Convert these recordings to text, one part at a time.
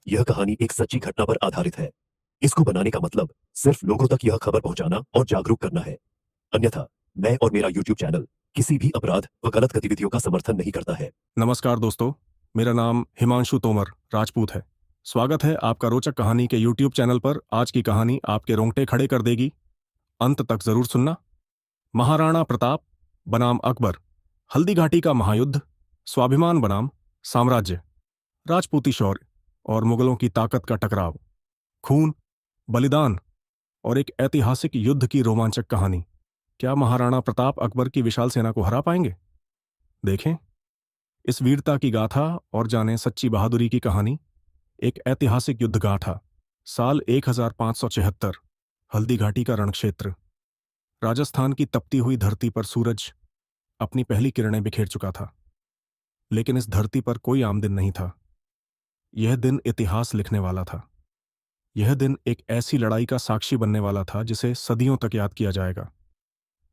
यह कहानी एक सच्ची घटना पर आधारित है। इसको बनाने का मतलब सिर्फ लोगों तक यह खबर पहुंचाना और जागरूक करना है। अन्यथा मैं और मेरा यूट्यूब चैनल किसी भी अपराध व गलत गतिविधियों का समर्थन नहीं करता है। नमस्कार दोस्तों, मेरा नाम हिमांशु तोमर राजपूत है। स्वागत है आपका रोचक कहानी के यूट्यूब चैनल पर। आज की कहानी आपके रोंगटे खड़े कर देगी। अंत तक जरूर सुनना। महाराणा प्रताप बनाम अकबर, हल्दी घाटी का महायुद्ध, स्वाभिमान बनाम साम्राज्य, राजपूती शौर्य और मुगलों की ताकत का टकराव, खून, बलिदान और एक ऐतिहासिक युद्ध की रोमांचक कहानी। क्या महाराणा प्रताप अकबर की विशाल सेना को हरा पाएंगे? देखें इस वीरता की गाथा और जानें सच्ची बहादुरी की कहानी। एक ऐतिहासिक युद्ध गाथा। साल 1576। हल्दी घाटी का रणक्षेत्र। राजस्थान की तपती हुई धरती पर सूरज अपनी पहली किरणें बिखेर चुका था। लेकिन इस धरती पर कोई आम दिन नहीं था। यह दिन इतिहास लिखने वाला था। यह दिन एक ऐसी लड़ाई का साक्षी बनने वाला था जिसे सदियों तक याद किया जाएगा।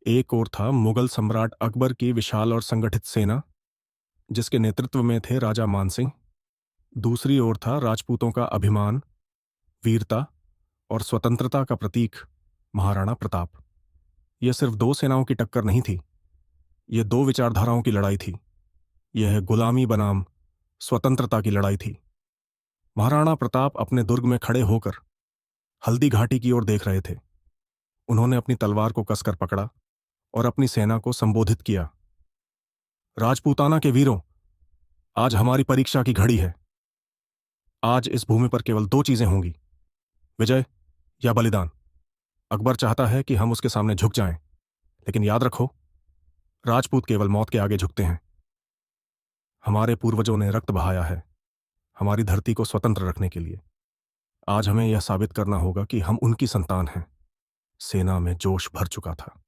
एक ओर था मुगल सम्राट अकबर की विशाल और संगठित सेना, जिसके नेतृत्व में थे राजा मानसिंह। दूसरी ओर था राजपूतों का अभिमान, वीरता और स्वतंत्रता का प्रतीक महाराणा प्रताप। यह सिर्फ दो सेनाओं की टक्कर नहीं थी, यह दो विचारधाराओं की लड़ाई थी। यह गुलामी बनाम स्वतंत्रता की लड़ाई थी। महाराणा प्रताप अपने दुर्ग में खड़े होकर हल्दी घाटी की ओर देख रहे थे। उन्होंने अपनी तलवार को कसकर पकड़ा और अपनी सेना को संबोधित किया। राजपूताना के वीरों, आज हमारी परीक्षा की घड़ी है। आज इस भूमि पर केवल दो चीजें होंगी, विजय या बलिदान। अकबर चाहता है कि हम उसके सामने झुक जाएं, लेकिन याद रखो, राजपूत केवल मौत के आगे झुकते हैं। हमारे पूर्वजों ने रक्त बहाया है हमारी धरती को स्वतंत्र रखने के लिए। आज हमें यह साबित करना होगा कि हम उनकी संतान हैं। सेना में जोश भर चुका था।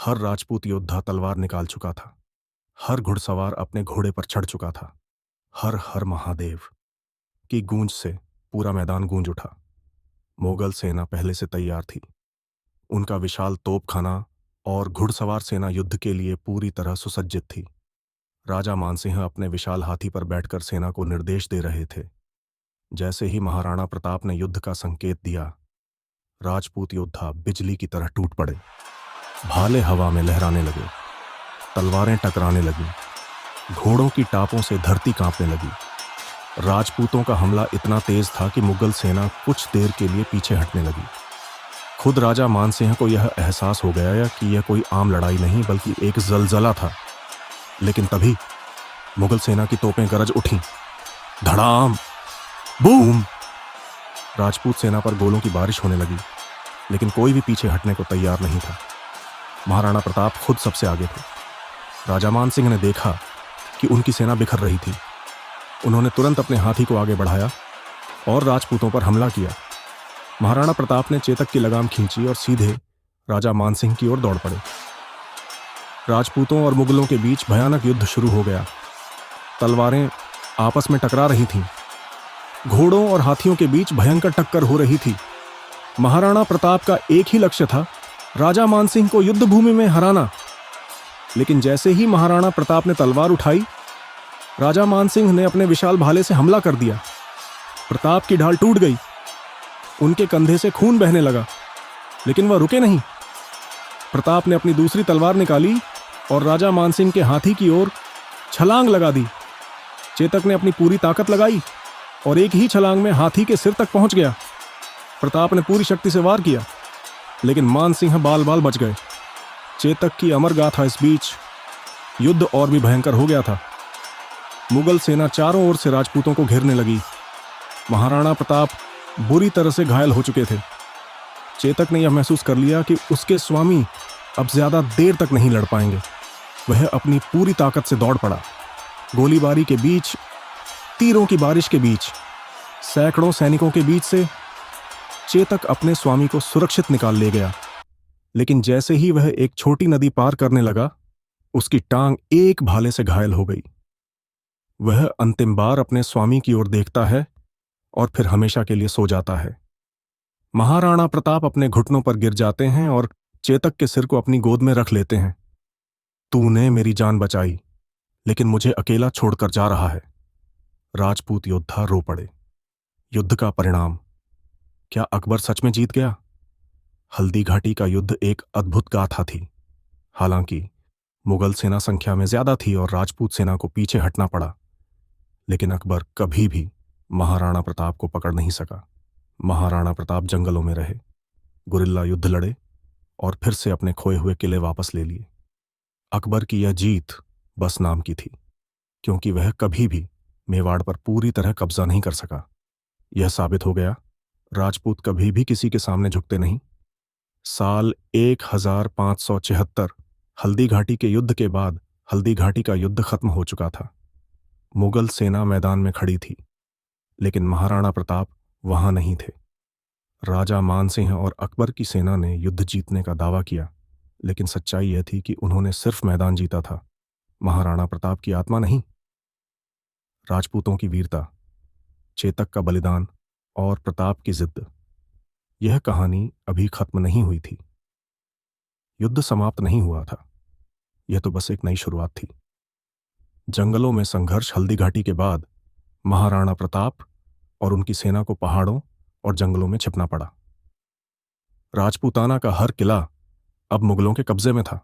हर राजपूत योद्धा तलवार निकाल चुका था। हर घुड़सवार अपने घोड़े पर चढ़ चुका था। हर हर महादेव की गूंज से पूरा मैदान गूंज उठा। मुगल सेना पहले से तैयार थी। उनका विशाल तोपखाना और घुड़सवार सेना युद्ध के लिए पूरी तरह सुसज्जित थी। राजा मानसिंह अपने विशाल हाथी पर बैठकर सेना को निर्देश दे रहे थे। जैसे ही महाराणा प्रताप ने युद्ध का संकेत दिया, राजपूत योद्धा बिजली की तरह टूट पड़े। भाले हवा में लहराने लगे, तलवारें टकराने लगीं, घोड़ों की टापों से धरती कांपने लगी। राजपूतों का हमला इतना तेज था कि मुगल सेना कुछ देर के लिए पीछे हटने लगी। खुद राजा मानसिंह को यह एहसास हो गया कि यह कोई आम लड़ाई नहीं बल्कि एक जलजला था। लेकिन तभी मुगल सेना की तोपें गरज उठीं। धड़ाम, बूम! राजपूत सेना पर गोलों की बारिश होने लगी, लेकिन कोई भी पीछे हटने को तैयार नहीं था। महाराणा प्रताप खुद सबसे आगे थे। राजा मानसिंह ने देखा कि उनकी सेना बिखर रही थी। उन्होंने तुरंत अपने हाथी को आगे बढ़ाया और राजपूतों पर हमला किया। महाराणा प्रताप ने चेतक की लगाम खींची और सीधे राजा मानसिंह की ओर दौड़ पड़े। राजपूतों और मुगलों के बीच भयानक युद्ध शुरू हो गया। तलवारें आपस में टकरा रही थीं। घोड़ों और हाथियों के बीच भयंकर टक्कर हो रही थी। महाराणा प्रताप का एक ही लक्ष्य था, राजा मानसिंह को युद्ध भूमि में हराना। लेकिन जैसे ही महाराणा प्रताप ने तलवार उठाई, राजा मानसिंह ने अपने विशाल भाले से हमला कर दिया। प्रताप की ढाल टूट गई। उनके कंधे से खून बहने लगा, लेकिन वह रुके नहीं। प्रताप ने अपनी दूसरी तलवार निकाली और राजा मानसिंह के हाथी की ओर छलांग लगा दी। चेतक ने अपनी पूरी ताकत लगाई और एक ही छलांग में हाथी के सिर तक पहुंच गया। प्रताप ने पूरी शक्ति से वार किया, लेकिन मानसिंह बाल बाल बच गए। चेतक की अमर गाथा इस बीच युद्ध और भी भयंकर हो गया था। मुगल सेना चारों ओर से राजपूतों को घेरने लगी। महाराणा प्रताप बुरी तरह से घायल हो चुके थे। चेतक ने यह महसूस कर लिया कि उसके स्वामी अब ज्यादा देर तक नहीं लड़ पाएंगे। वह अपनी पूरी ताकत से दौड़ पड़ा। गोलीबारी के बीच, तीरों की बारिश के बीच, सैकड़ों सैनिकों के बीच से चेतक अपने स्वामी को सुरक्षित निकाल ले गया। लेकिन जैसे ही वह एक छोटी नदी पार करने लगा, उसकी टांग एक भाले से घायल हो गई। वह अंतिम बार अपने स्वामी की ओर देखता है और फिर हमेशा के लिए सो जाता है। महाराणा प्रताप अपने घुटनों पर गिर जाते हैं और चेतक के सिर को अपनी गोद में रख लेते हैं। तूने मेरी जान बचाई, लेकिन मुझे अकेला छोड़कर जा रहा है। राजपूत योद्धा रो पड़े। युद्ध का परिणाम। क्या अकबर सच में जीत गया? हल्दी घाटी का युद्ध एक अद्भुत गाथा थी। हालांकि मुगल सेना संख्या में ज्यादा थी और राजपूत सेना को पीछे हटना पड़ा, लेकिन अकबर कभी भी महाराणा प्रताप को पकड़ नहीं सका। महाराणा प्रताप जंगलों में रहे, गुरिल्ला युद्ध लड़े और फिर से अपने खोए हुए किले वापस ले लिए। अकबर की यह जीत बस नाम की थी, क्योंकि वह कभी भी मेवाड़ पर पूरी तरह कब्जा नहीं कर सका। यह साबित हो गया, राजपूत कभी भी किसी के सामने झुकते नहीं। साल 1576 हल्दी घाटी के युद्ध के बाद हल्दी घाटी का युद्ध खत्म हो चुका था। मुगल सेना मैदान में खड़ी थी, लेकिन महाराणा प्रताप वहां नहीं थे। राजा मानसिंह और अकबर की सेना ने युद्ध जीतने का दावा किया, लेकिन सच्चाई यह थी कि उन्होंने सिर्फ मैदान जीता था, महाराणा प्रताप की आत्मा नहीं। राजपूतों की वीरता, चेतक का बलिदान और प्रताप की जिद, यह कहानी अभी खत्म नहीं हुई थी। युद्ध समाप्त नहीं हुआ था, यह तो बस एक नई शुरुआत थी। जंगलों में संघर्ष हल्दी घाटी के बाद महाराणा प्रताप और उनकी सेना को पहाड़ों और जंगलों में छिपना पड़ा। राजपूताना का हर किला अब मुगलों के कब्जे में था।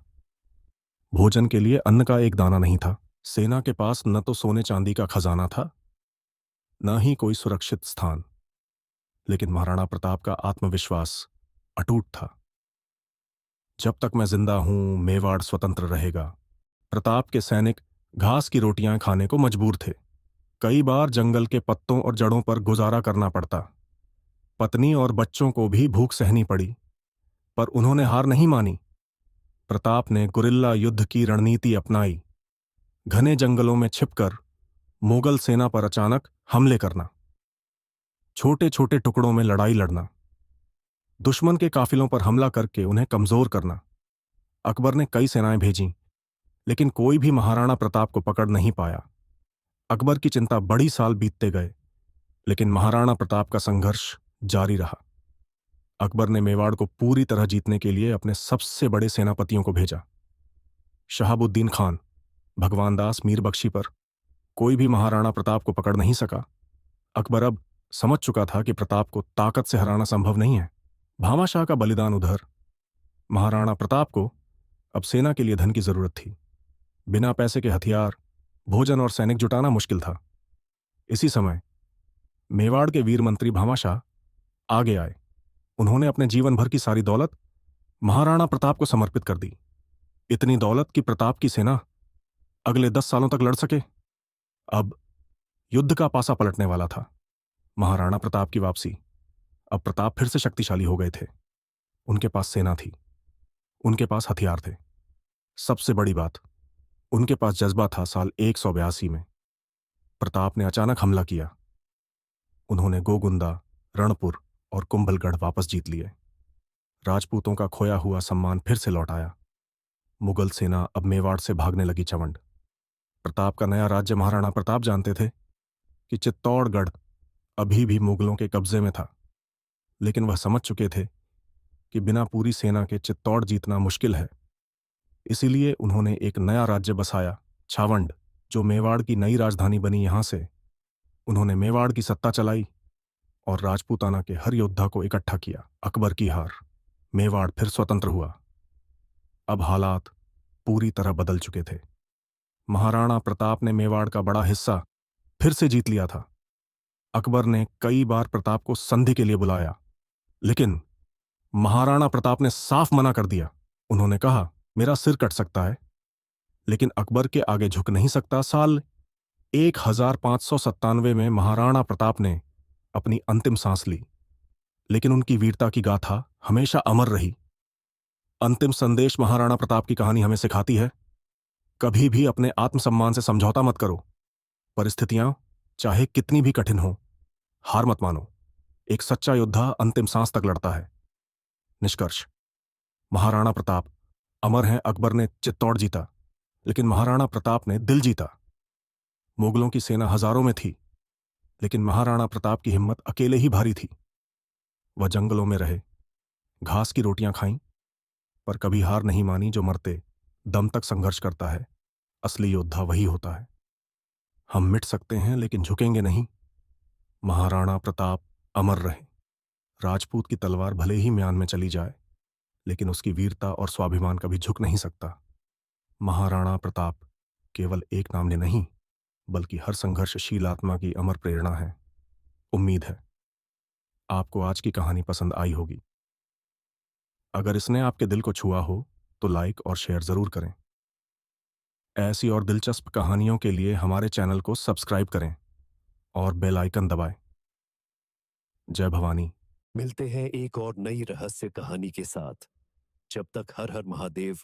भोजन के लिए अन्न का एक दाना नहीं था। सेना के पास न तो सोने चांदी का खजाना था, न ही कोई सुरक्षित स्थान, लेकिन महाराणा प्रताप का आत्मविश्वास अटूट था। जब तक मैं जिंदा हूं, मेवाड़ स्वतंत्र रहेगा। प्रताप के सैनिक घास की रोटियां खाने को मजबूर थे। कई बार जंगल के पत्तों और जड़ों पर गुजारा करना पड़ता। पत्नी और बच्चों को भी भूख सहनी पड़ी, पर उन्होंने हार नहीं मानी। प्रताप ने गुरिल्ला युद्ध की रणनीति अपनाई। घने जंगलों में छिपकर मुगल सेना पर अचानक हमले करना, छोटे छोटे टुकड़ों में लड़ाई लड़ना, दुश्मन के काफिलों पर हमला करके उन्हें कमजोर करना। अकबर ने कई सेनाएं भेजीं, लेकिन कोई भी महाराणा प्रताप को पकड़ नहीं पाया। अकबर की चिंता बड़ी, साल बीतते गए, लेकिन महाराणा प्रताप का संघर्ष जारी रहा। अकबर ने मेवाड़ को पूरी तरह जीतने के लिए अपने सबसे बड़े सेनापतियों को भेजा। शहाबुद्दीन खान, भगवान दास, मीर बख्शी पर कोई भी महाराणा प्रताप को पकड़ नहीं सका। अकबर अब समझ चुका था कि प्रताप को ताकत से हराना संभव नहीं है। भामाशाह का बलिदान उधर, महाराणा प्रताप को अब सेना के लिए धन की जरूरत थी। बिना पैसे के हथियार, भोजन और सैनिक जुटाना मुश्किल था। इसी समय मेवाड़ के वीर मंत्री भामाशाह आगे आए। उन्होंने अपने जीवन भर की सारी दौलत महाराणा प्रताप को समर्पित कर दी। इतनी दौलत कि प्रताप की सेना अगले 10 सालों तक लड़ सके। अब युद्ध का पासा पलटने वाला था। महाराणा प्रताप की वापसी। अब प्रताप फिर से शक्तिशाली हो गए थे। उनके पास सेना थी, उनके पास हथियार थे। सबसे बड़ी बात, उनके पास जज्बा था। साल 182 में प्रताप ने अचानक हमला किया। उन्होंने गोगुंदा, रणपुर और कुंभलगढ़ वापस जीत लिए। राजपूतों का खोया हुआ सम्मान फिर से लौट आया। मुगल सेना अब मेवाड़ से भागने लगी चवंड। प्रताप का नया राज्य महाराणा प्रताप जानते थे कि चित्तौड़गढ़ अभी भी मुगलों के कब्जे में था, लेकिन वह समझ चुके थे कि बिना पूरी सेना के चित्तौड़ जीतना मुश्किल है। इसीलिए उन्होंने एक नया राज्य बसाया, छावंड, जो मेवाड़ की नई राजधानी बनी। यहां से उन्होंने मेवाड़ की सत्ता चलाई और राजपूताना के हर योद्धा को इकट्ठा किया। अकबर की हार, मेवाड़ फिर स्वतंत्र हुआ। अब हालात पूरी तरह बदल चुके थे। महाराणा प्रताप ने मेवाड़ का बड़ा हिस्सा फिर से जीत लिया था। अकबर ने कई बार प्रताप को संधि के लिए बुलाया, लेकिन महाराणा प्रताप ने साफ मना कर दिया। उन्होंने कहा, मेरा सिर कट सकता है, लेकिन अकबर के आगे झुक नहीं सकता। साल 1597 में महाराणा प्रताप ने अपनी अंतिम सांस ली, लेकिन उनकी वीरता की गाथा हमेशा अमर रही। अंतिम संदेश महाराणा प्रताप की कहानी हमें सिखाती है, कभी भी अपने आत्मसम्मान से समझौता मत करो। परिस्थितियां चाहे कितनी भी कठिन हो, हार मत मानो। एक सच्चा योद्धा अंतिम सांस तक लड़ता है। निष्कर्ष, महाराणा प्रताप अमर हैं। अकबर ने चित्तौड़ जीता, लेकिन महाराणा प्रताप ने दिल जीता। मुगलों की सेना हजारों में थी, लेकिन महाराणा प्रताप की हिम्मत अकेले ही भारी थी। वह जंगलों में रहे, घास की रोटियां खाईं, पर कभी हार नहीं मानी। जो मरते दम तक संघर्ष करता है, असली योद्धा वही होता है। हम मिट सकते हैं, लेकिन झुकेंगे नहीं। महाराणा प्रताप अमर रहे। राजपूत की तलवार भले ही म्यान में चली जाए, लेकिन उसकी वीरता और स्वाभिमान कभी झुक नहीं सकता। महाराणा प्रताप केवल एक नाम ने नहीं, बल्कि हर संघर्षशील आत्मा की अमर प्रेरणा है। उम्मीद है आपको आज की कहानी पसंद आई होगी। अगर इसने आपके दिल को छुआ हो तो लाइक और शेयर जरूर करें। ऐसी और दिलचस्प कहानियों के लिए हमारे चैनल को सब्सक्राइब करें और बेल आइकन दबाएं। जय भवानी। मिलते हैं एक और नई रहस्य कहानी के साथ। जब तक हर हर महादेव